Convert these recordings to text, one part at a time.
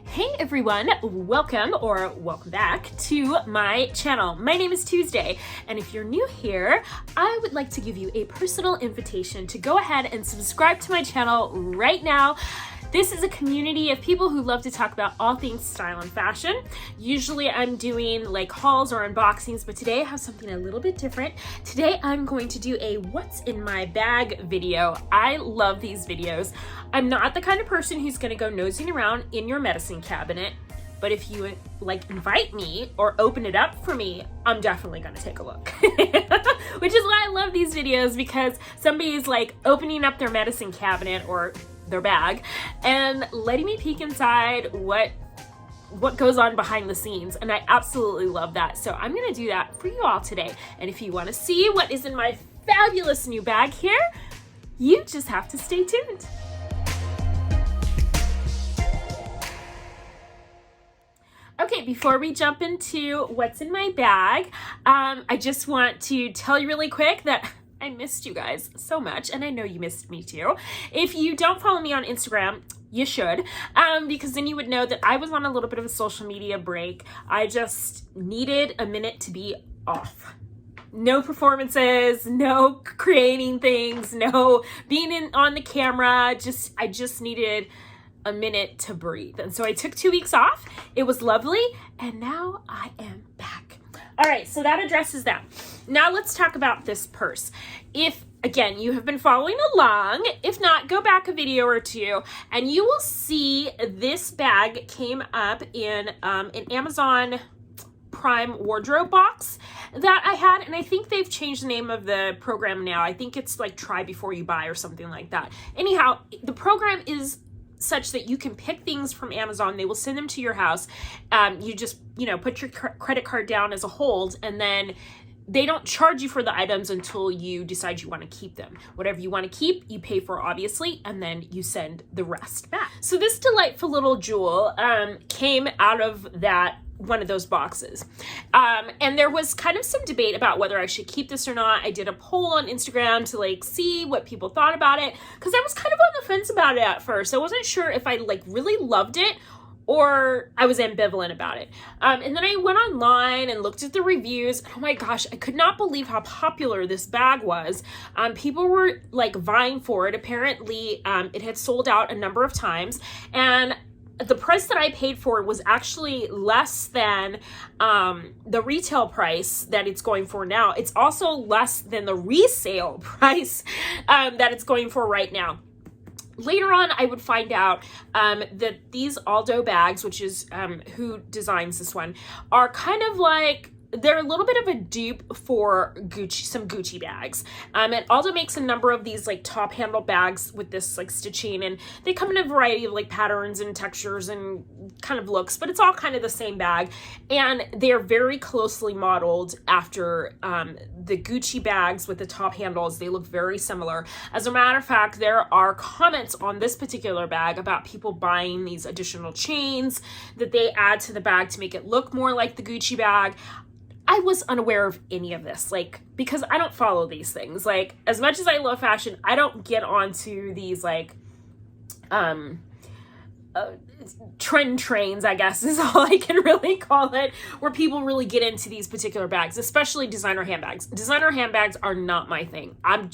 Hey everyone, welcome back to my channel. My name is Tuesday, and if you're new here, I would like to give you a personal invitation to go ahead and subscribe to my channel right now. This is a community of people who love to talk about all things style and fashion. Usually I'm doing like hauls or unboxings, but today I have something a little bit different. Today I'm going to do a what's in my bag video. I love these videos. I'm not the kind of person who's gonna go nosing around in your medicine cabinet, but if you like invite me or open it up for me, I'm definitely gonna take a look. Which is why I love these videos, because somebody's like opening up their medicine cabinet or their bag and letting me peek inside what goes on behind the scenes, and I absolutely love that. So I'm gonna do that for you all today, and if you want to see what is in my fabulous new bag here, you just have to stay tuned. Okay, before we jump into what's in my bag, I just want to tell you really quick that I missed you guys so much, and I know you missed me too. If you don't follow me on Instagram, you should, because then you would know that I was on a little bit of a social media break. I just needed a minute to be off. No performances, no creating things, no being on the camera. I just needed a minute to breathe. And so I took 2 weeks off. It was lovely, and now I am back. All right, so that addresses that. Now let's talk about this purse. If, again, you have been following along, if not, go back a video or two, and you will see this bag came up in an Amazon Prime wardrobe box that I had, and I think they've changed the name of the program now. I think it's like Try Before You Buy or something like that. Anyhow, the program is such that you can pick things from Amazon. They will send them to your house. You just, put your credit card down as a hold, and then they don't charge you for the items until you decide you want to keep them. Whatever you want to keep, you pay for, obviously, and then you send the rest back. So this delightful little jewel came out of one of those boxes. And there was kind of some debate about whether I should keep this or not. I did a poll on Instagram to see what people thought about it, because I was kind of on the fence about it at first. I wasn't sure if I really loved it or I was ambivalent about it. And then I went online and looked at the reviews. Oh my gosh, I could not believe how popular this bag was. People were vying for it. Apparently, it had sold out a number of times, and the price that I paid for it was actually less than the retail price that it's going for now. It's also less than the resale price that it's going for right now. Later on, I would find out that these Aldo bags, which is who designs this one, are kind of they're a little bit of a dupe for some Gucci bags. And Aldo makes a number of these top handle bags with this stitching, and they come in a variety of patterns and textures and kind of looks, but it's all kind of the same bag. And they're very closely modeled after the Gucci bags with the top handles. They look very similar. As a matter of fact, there are comments on this particular bag about people buying these additional chains that they add to the bag to make it look more like the Gucci bag. I was unaware of any of this, because I don't follow these things. As much as I love fashion, I don't get onto these, trend trains, I guess is all I can really call it, where people really get into these particular bags, especially designer handbags. Designer handbags are not my thing. I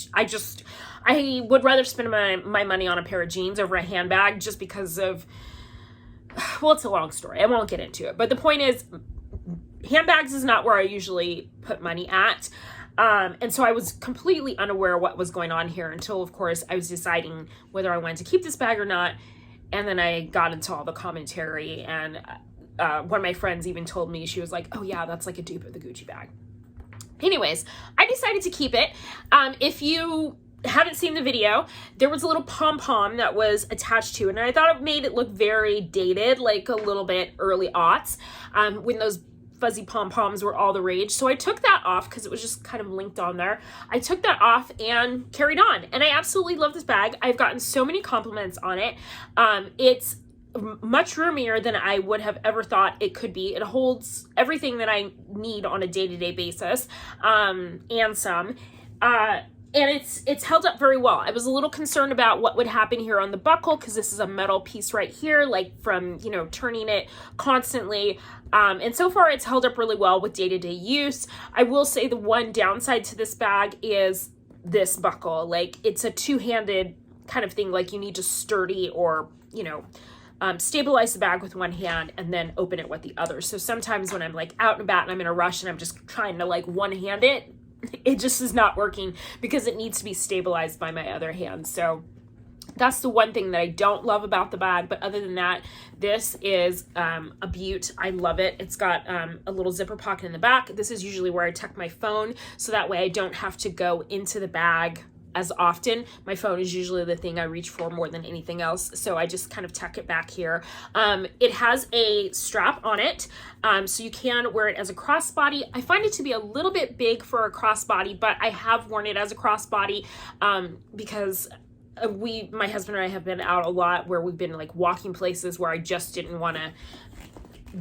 would rather spend my money on a pair of jeans over a handbag, just because of, well, it's a long story. I won't get into it. But the point is, handbags is not where I usually put money at. And so I was completely unaware of what was going on here until, of course, I was deciding whether I wanted to keep this bag or not. And then I got into all the commentary, and one of my friends even told me, she was like, oh yeah, that's a dupe of the Gucci bag. Anyways, I decided to keep it. If you haven't seen the video, there was a little pom-pom that was attached to it, and I thought it made it look very dated, a little bit early aughts, when those fuzzy pom-poms were all the rage. So I took that off because it was just kind of linked on there. I took that off and carried on, and I absolutely love this bag. I've gotten so many compliments on it. It's much roomier than I would have ever thought it could be. It holds everything that I need on a day-to-day basis, and some. And it's held up very well. I was a little concerned about what would happen here on the buckle because this is a metal piece right here, like from, you know, turning it constantly. And so far it's held up really well with day-to-day use. I will say the one downside to this bag is this buckle. Like, it's a two-handed kind of thing. Like, you need to sturdy or, you know, stabilize the bag with one hand and then open it with the other. So sometimes when I'm like out and about and I'm in a rush and I'm just trying to like one-hand it, it just is not working because it needs to be stabilized by my other hand. So that's the one thing that I don't love about the bag. But other than that, this is a beaut. I love it. It's got a little zipper pocket in the back. This is usually where I tuck my phone, so that way I don't have to go into the bag as often. My phone is usually the thing I reach for more than anything else, so I just kind of tuck it back here. It has a strap on it, so you can wear it as a crossbody. I find it to be a little bit big for a crossbody, but I have worn it as a crossbody because my husband and I have been out a lot where we've been like walking places where I just didn't want to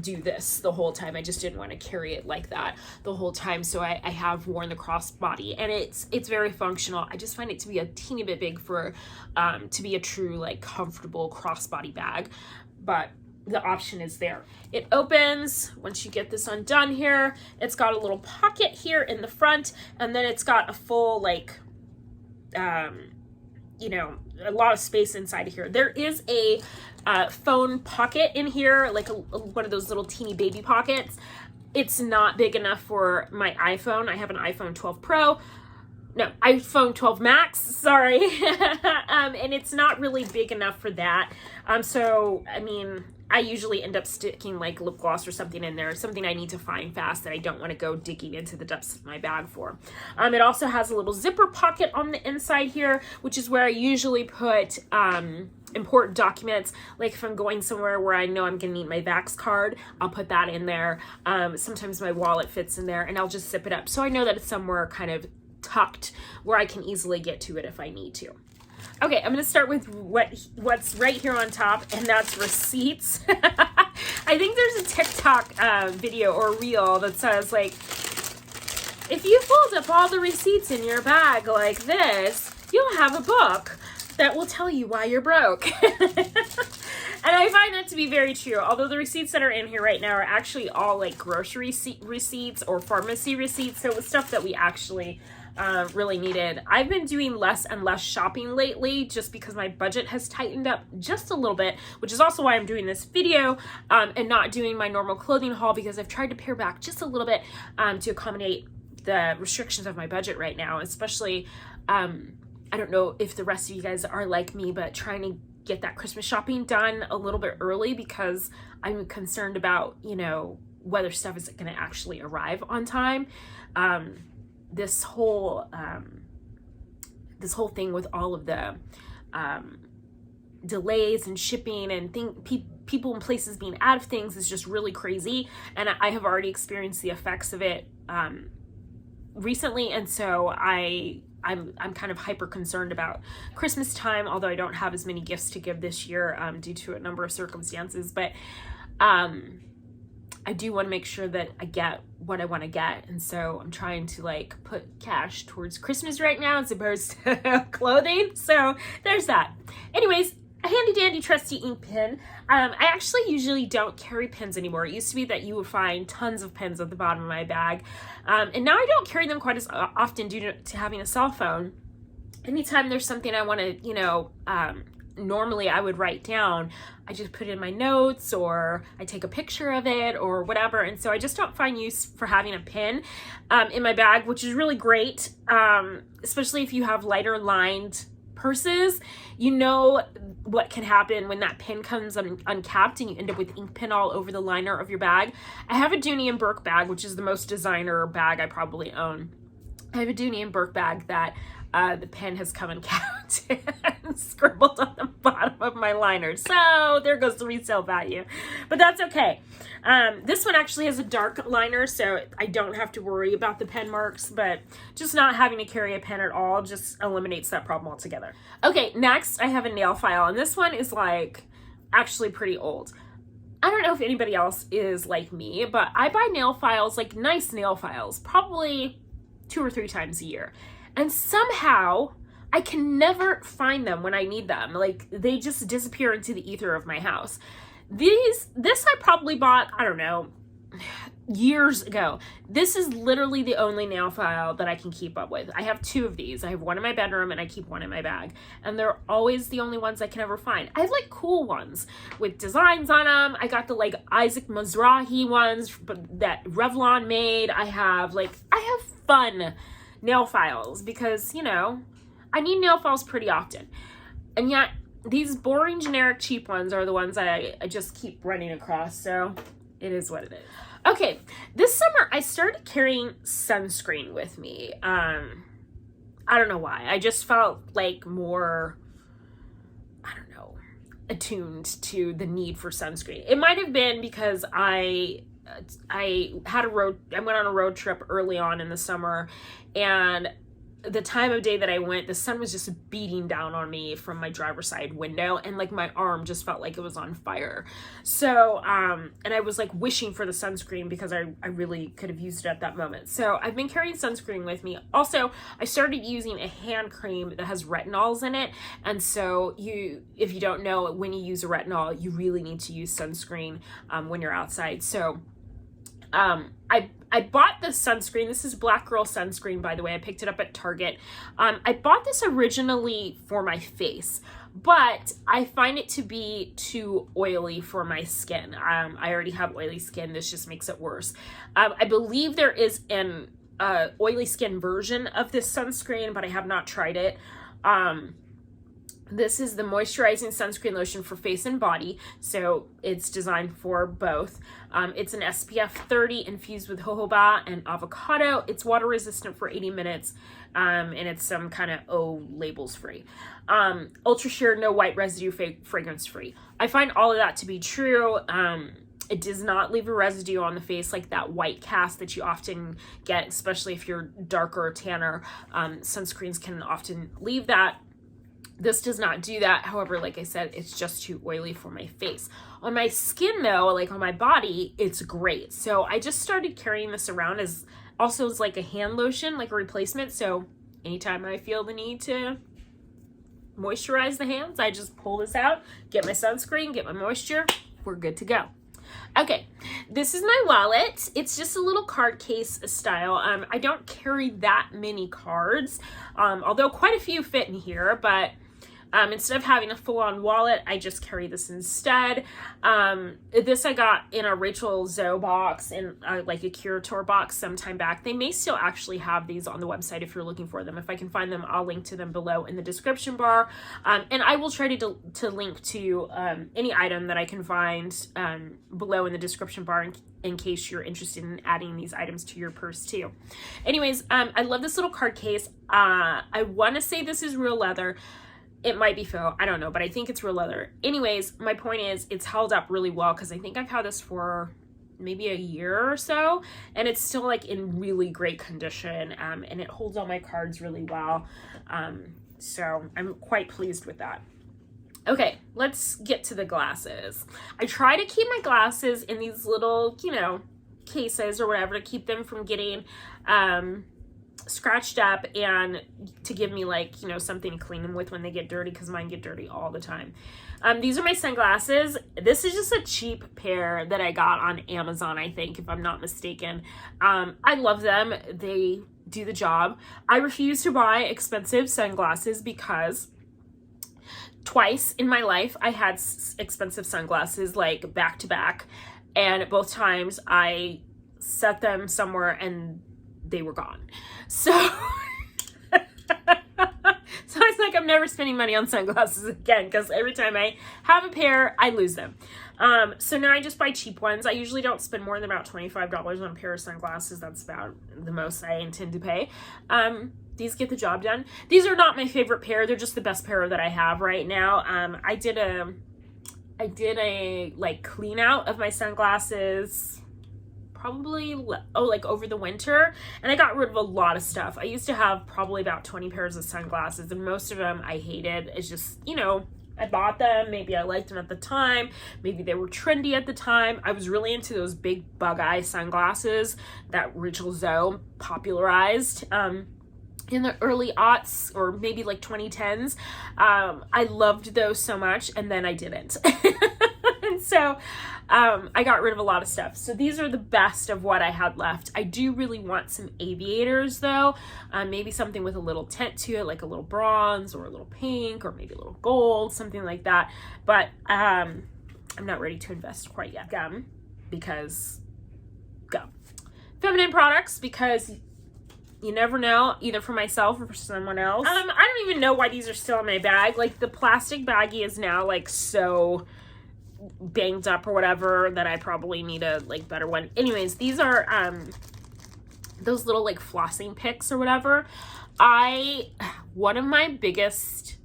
do this the whole time. I just didn't want to carry it like that the whole time. So I have worn the crossbody, and it's very functional. I just find it to be a teeny bit big for to be a true like comfortable crossbody bag, but the option is there. It opens once you get this undone here. It's got a little pocket here in the front, and then it's got a full like you know, a lot of space inside of here. There is a phone pocket in here, like one of those little teeny baby pockets. It's not big enough for my iPhone. I have an iPhone 12 Pro. No, iPhone 12 Max, sorry. And it's not really big enough for that. So, I mean, I usually end up sticking like lip gloss or something in there, something I need to find fast that I don't want to go digging into the depths of my bag for. It also has a little zipper pocket on the inside here, which is where I usually put important documents. Like if I'm going somewhere where I know I'm going to need my Vax card, I'll put that in there. Sometimes my wallet fits in there, and I'll just zip it up so I know that it's somewhere kind of tucked where I can easily get to it if I need to. Okay, I'm going to start with what's right here on top, and that's receipts. I think there's a TikTok video or reel that says, like, if you fold up all the receipts in your bag like this, you'll have a book that will tell you why you're broke. And I find that to be very true. Although the receipts that are in here right now are actually all like grocery receipts or pharmacy receipts. So it was stuff that we actually really needed. I've been doing less and less shopping lately just because my budget has tightened up just a little bit, which is also why I'm doing this video and not doing my normal clothing haul, because I've tried to pare back just a little bit to accommodate the restrictions of my budget right now, especially I don't know if the rest of you guys are like me, but trying to get that Christmas shopping done a little bit early because I'm concerned about, you know, whether stuff is going to actually arrive on time. This whole thing with all of the delays and shipping and people and places being out of things is just really crazy, and I have already experienced the effects of it recently, and so I'm kind of hyper concerned about Christmas time, although I don't have as many gifts to give this year due to a number of circumstances, but I do want to make sure that I get what I want to get, and so I'm trying to like put cash towards Christmas right now as opposed to clothing, so there's that. Anyways, a handy dandy trusty ink pen. I actually usually don't carry pens anymore. It used to be that you would find tons of pens at the bottom of my bag, and now I don't carry them quite as often due to having a cell phone. Anytime there's something I want to, you know, normally I would write down, I just put it in my notes or I take a picture of it or whatever, and so I just don't find use for having a pen in my bag, which is really great, especially if you have lighter lined purses. You know what can happen when that pin comes uncapped and you end up with ink pen all over the liner of your bag. I have a Dooney & Bourke bag, which is the most designer bag I probably own. I have a Dooney & Bourke bag that the pen has come uncapped and scribbled on the bottom of my liner. So there goes the resale value, but that's okay. This one actually has a dark liner, so I don't have to worry about the pen marks, but just not having to carry a pen at all just eliminates that problem altogether. Okay, next I have a nail file, and this one is like actually pretty old. I don't know if anybody else is like me, but I buy nail files, like nice nail files, probably 2 or 3 times a year. and somehow I can never find them when I need them. Like, they just disappear into the ether of my house. This I probably bought, I don't know, years ago. This is literally the only nail file that I can keep up with. I have 2 of these. I have one in my bedroom and I keep one in my bag. And they're always the only ones I can ever find. I have like cool ones with designs on them. I got the like Isaac Mizrahi ones that Revlon made. I have fun nail files because, you know, I need nail files pretty often. And yet these boring, generic, cheap ones are the ones I just keep running across. So it is what it is. Okay, this summer I started carrying sunscreen with me. I don't know why. I just felt like more, I don't know, attuned to the need for sunscreen. It might have been because I went on a road trip early on in the summer, and the time of day that I went, the sun was just beating down on me from my driver's side window, and like my arm just felt like it was on fire. So, and I was like wishing for the sunscreen because I really could have used it at that moment. So I've been carrying sunscreen with me. Also, I started using a hand cream that has retinols in it. And so if you don't know, when you use a retinol, you really need to use sunscreen when you're outside. So I bought this sunscreen. This is Black Girl sunscreen, by the way. I picked it up at Target. I bought this originally for my face, but I find it to be too oily for my skin. I already have oily skin. This just makes it worse. I believe there is an oily skin version of this sunscreen, but I have not tried it. This is the moisturizing sunscreen lotion for face and body, so it's designed for both. It's an SPF 30 infused with jojoba and avocado. It's water resistant for 80 minutes, and it's some kind of labels free. Ultra sheer, no white residue, fragrance free. I find all of that to be true. It does not leave a residue on the face like that white cast that you often get, especially if you're darker or tanner. Sunscreens can often leave that. This does not do that. However, like I said, it's just too oily for my face. On my skin though, like on my body, it's great. So I just started carrying this around as like a hand lotion, like a replacement. So anytime I feel the need to moisturize the hands, I just pull this out, get my sunscreen, get my moisture, we're good to go. Okay, this is my wallet. It's just a little card case style. I don't carry that many cards, although quite a few fit in here, but instead of having a full-on wallet, I just carry this instead. This I got in a Rachel Zoe box and like a Curateur box sometime back. They may still actually have these on the website if you're looking for them. If I can find them, I'll link to them below in the description bar. And I will try to link to any item that I can find below in the description bar in case you're interested in adding these items to your purse too. Anyways, I love this little card case. I want to say this is real leather. It might be faux, I don't know, but I think it's real leather. Anyways, my point is it's held up really well because I think I've had this for maybe a year or so, and it's still like in really great condition, and it holds all my cards really well. So I'm quite pleased with that. Okay, let's get to the glasses. I try to keep my glasses in these little, you know, cases or whatever to keep them from getting scratched up and to give me like, you know, something to clean them with when they get dirty, because mine get dirty all the time. These are my sunglasses. This is just a cheap pair that I got on Amazon, I think, if I'm not mistaken. I love them. They do the job. I refuse to buy expensive sunglasses because twice in my life I had expensive sunglasses like back to back, and both times I set them somewhere and they were gone. So so it's like I'm never spending money on sunglasses again, because every time I have a pair, I lose them. So now I just buy cheap ones. I usually don't spend more than about $25 on a pair of sunglasses. That's about the most I intend to pay. These get the job done. These are not my favorite pair. They're just the best pair that I have right now. I did a like clean out of my sunglasses probably like over the winter, and I got rid of a lot of stuff. I used to have probably about 20 pairs of sunglasses, and most of them I hated. It's just, you know, I bought them, maybe I liked them at the time, maybe they were trendy at the time. I was really into those big bug eye sunglasses that Rachel Zoe popularized. in the early aughts, or maybe like 2010s. I loved those so much, and then I didn't. And so I got rid of a lot of stuff. So these are the best of what I had left. I do really want some aviators though. Maybe something with a little tint to it, like a little bronze or a little pink or maybe a little gold, something like that. But I'm not ready to invest quite yet. Gum, because gum. Feminine products, because you never know, either for myself or for someone else. I don't even know why these are still in my bag. Like, the plastic baggie is now like so banged up or whatever that I probably need a like better one. Anyways, these are those little like flossing picks or whatever. One of my biggest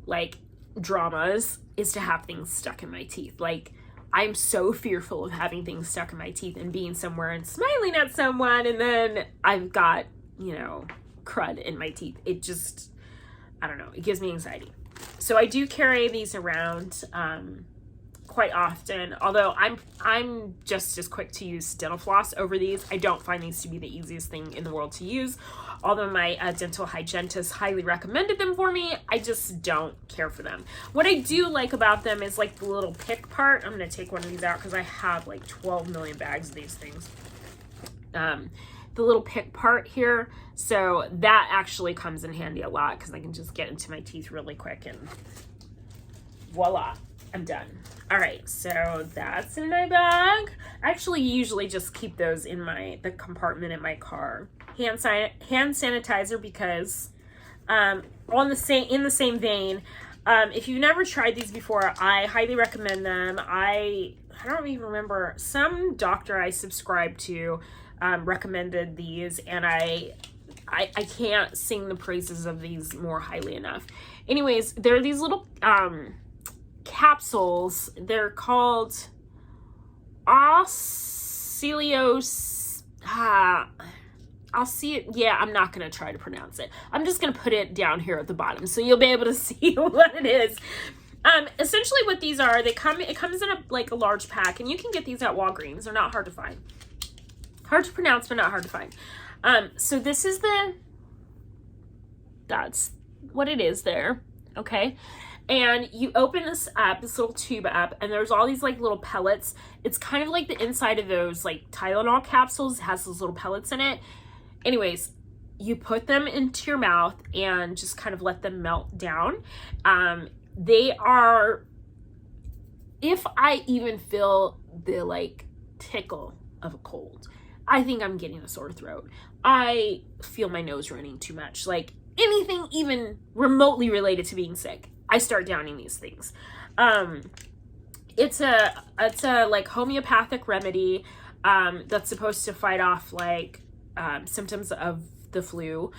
like dramas is to have things stuck in my teeth. Like, I'm so fearful of having things stuck in my teeth and being somewhere and smiling at someone, and then I've got, you know, crud in my teeth. It just, I don't know, it gives me anxiety. So I do carry these around quite often, although I'm just as quick to use dental floss over these. I don't find these to be the easiest thing in the world to use, although my dental hygienist highly recommended them for me. I just don't care for them. What I do like about them is like the little pick part. I'm going to take one of these out because I have like 12 million bags of these things. The little pick part here, so that actually comes in handy a lot because I can just get into my teeth really quick and voila, I'm done. All right, so that's in my bag. I actually usually just keep those in the compartment in my car. Hand sanitizer, because in the same vein, if you've never tried these before, I highly recommend them. I don't even remember, some doctor I subscribed to recommended these, and I can't sing the praises of these more highly enough. Anyways, there are these little capsules. They're called Oscilios. I'll see it. Yeah, I'm not going to try to pronounce it. I'm just going to put it down here at the bottom so you'll be able to see what it is. Essentially what these are, it comes in a large pack, and you can get these at Walgreens. They're not hard to find. Hard to pronounce, but not hard to find. So this is that's what it is there. Okay. And you open this up, this little tube up, and there's all these like little pellets. It's kind of like the inside of those like Tylenol capsules. It has those little pellets in it. Anyways, you put them into your mouth and just kind of let them melt down. They are, if I even feel the like tickle of a cold, I think I'm getting a sore throat. I feel my nose running too much. Like, anything even remotely related to being sick, I start downing these things. It's a like homeopathic remedy that's supposed to fight off like symptoms of the flu.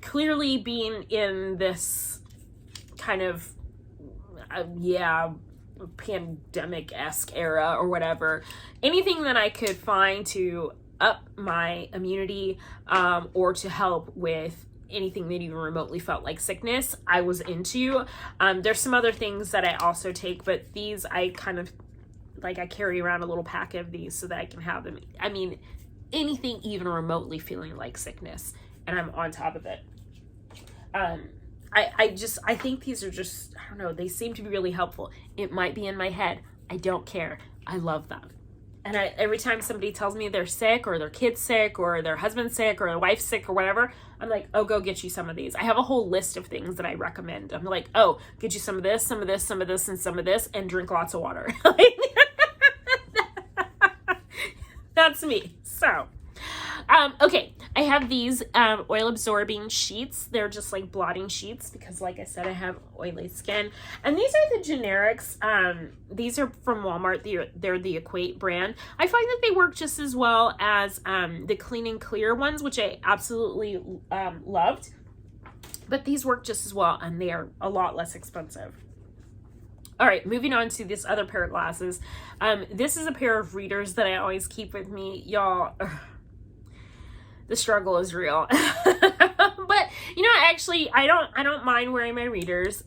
Clearly, being in this kind of pandemic-esque era or whatever, anything that I could find to up my immunity or to help with anything that even remotely felt like sickness, I was into. There's some other things that I also take, but these I kind of like, I carry around a little pack of these so that I can have them. I mean, anything even remotely feeling like sickness, and I'm on top of it. I think these are just, I don't know, they seem to be really helpful. It might be in my head. I don't care. I love them. And every time somebody tells me they're sick, or their kid's sick, or their husband's sick, or their wife's sick, or whatever, I'm like, oh, go get you some of these. I have a whole list of things that I recommend. I'm like, oh, get you some of this, some of this, some of this, and some of this, and drink lots of water. That's me. So, okay, I have these oil absorbing sheets. They're just like blotting sheets because, like I said, I have oily skin. And these are the generics. These are from Walmart. They're the Equate brand. I find that they work just as well as the Clean and Clear ones, which I absolutely loved. But these work just as well, and they are a lot less expensive. All right, moving on to this other pair of glasses. This is a pair of readers that I always keep with me. Y'all, the struggle is real. But You know, actually, I don't mind wearing my readers.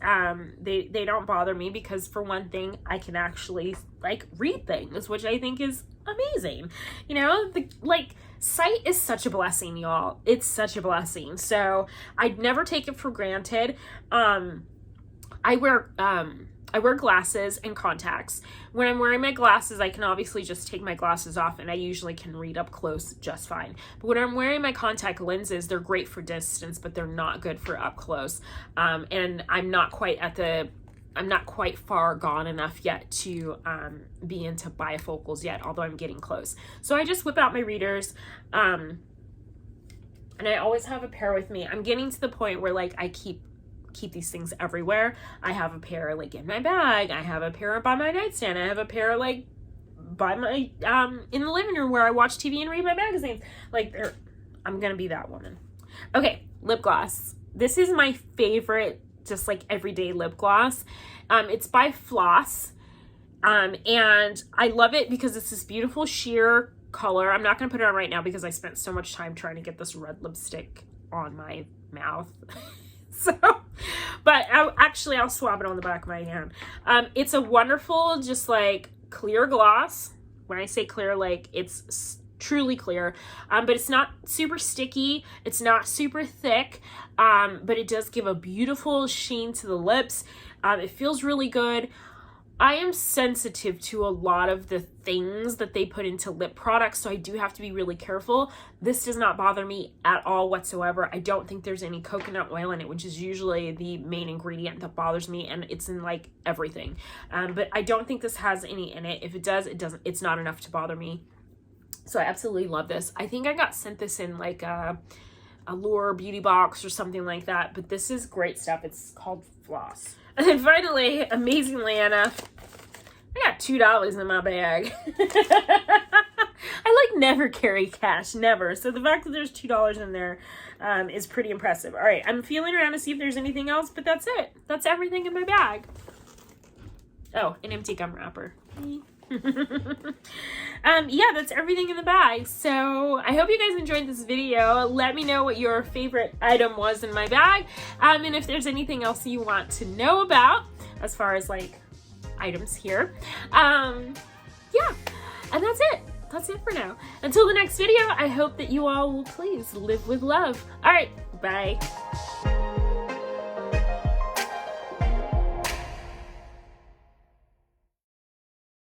They don't bother me because, for one thing, I can actually like read things, which I think is amazing. You know, sight is such a blessing, y'all. It's such a blessing. So I'd never take it for granted. I wear glasses and contacts. When I'm wearing my glasses, I can obviously just take my glasses off and I usually can read up close just fine. But when I'm wearing my contact lenses, they're great for distance, but they're not good for up close. And I'm not quite far gone enough yet to be into bifocals yet, although I'm getting close. So I just whip out my readers, and I always have a pair with me. I'm getting to the point where like I keep these things everywhere. I have a pair like in my bag. I have a pair by my nightstand. I have a pair like by my in the living room where I watch TV and read my magazines. Like I'm gonna be that woman. Okay, lip gloss. This is my favorite, just like everyday lip gloss. It's by Floss, and I love it because it's this beautiful sheer color. I'm not gonna put it on right now because I spent so much time trying to get this red lipstick on my mouth. So, but I'll swab it on the back of my hand. It's a wonderful, just like clear gloss. When I say clear, like it's truly clear, but it's not super sticky. It's not super thick, but it does give a beautiful sheen to the lips. It feels really good. I am sensitive to a lot of the things that they put into lip products, so I do have to be really careful. This does not bother me at all whatsoever. I don't think there's any coconut oil in it, which is usually the main ingredient that bothers me, and it's in like everything. But I don't think this has any in it. If it does, it's not enough to bother me. So I absolutely love this. I think I got sent this in like a Allure beauty box or something like that, but this is great stuff. It's called Floss. And then finally, amazingly enough, I got $2 in my bag. I like never carry cash, never. So the fact that there's $2 in there is pretty impressive. All right, I'm feeling around to see if there's anything else, but that's it. That's everything in my bag. Oh, an empty gum wrapper. Yeah, that's everything in the bag. So I hope you guys enjoyed this video. Let me know what your favorite item was in my bag, and if there's anything else you want to know about as far as like items here. Yeah, and that's it for now. Until the next video, I hope that you all will please live with love. All right, bye.